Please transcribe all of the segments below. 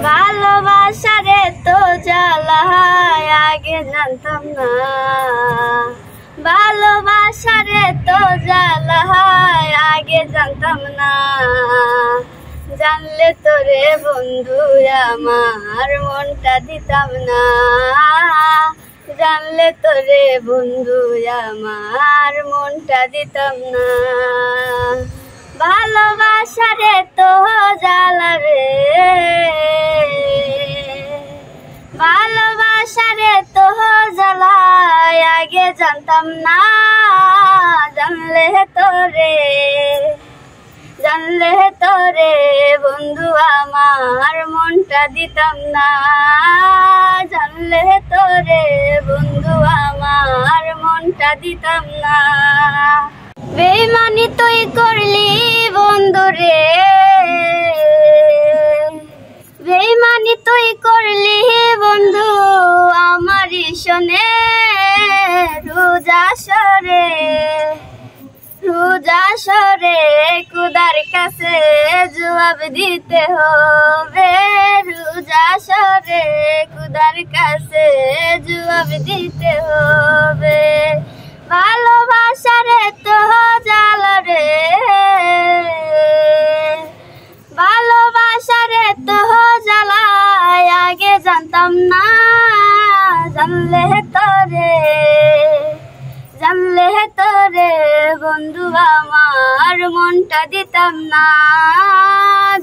ভালোবাসারে তো জ্বালা আগে জানতাম না, ভালোবাসারে তো জ্বালা আগে জানতাম না। জানলে তোরে বন্ধু আমার মনটা দিতাম না, জানলে তোরে বন্ধু আমার মনটা দিতাম না। ভালোবাসারে তো জ্বালা রে, ভালোবাসারে তো জ্বালা আগে জানতাম না। জানলে তোরে, জানলে তোরে বন্ধু আমার মনটা দিতাম না, জানলে তোরে বন্ধু আমার মনটা দিতাম না। বেইমানি তুই করলি বন্ধু রে, বেইমানি তুই করলি বন্ধু আমারই শোনে। রোজা সরে, রোজা সরে খুদার কাছে জবাব দিতে হবে। রোজা সরে খুদার কাছে জবাব দিতে হবে। ভালোবাসারে তো জ্বালা রে, ভালোবাসারে তো জ্বালা আগে জানতাম না। জানলে তোরে, জানলে তোরে বন্ধু আমার মনটা দিতাম না,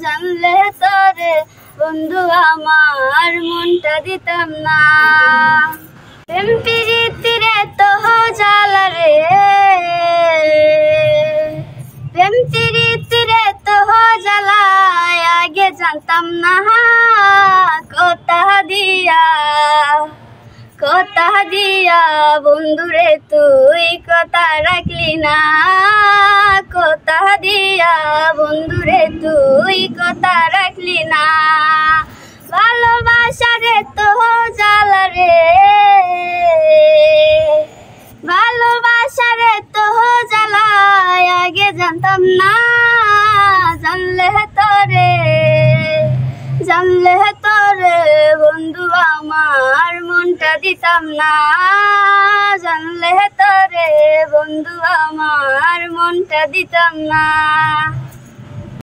জানলে তোরে বন্ধু আমার মনটা দিতাম না। প্রেম প্রীতিরে তো জ্বালা রে, প্রেম প্রীতিরে তো জ্বালা আগে জানতাম না। কথা দিয়া, কথা দিয়া বন্ধুরে তুই কথা রাখলি না, কথা দিয়া বন্ধুরে তুই কথা রাখলি না। ভালোবাসারে তো জ্বালা রে, ভালোবাসারে তো জ্বালা আগে জানতাম না। জানলে তোরে, জানলে তোরে বন্ধু আমার মনটা দিতাম না, জানলে তোরে বন্ধু আমার মনটা দিতাম না।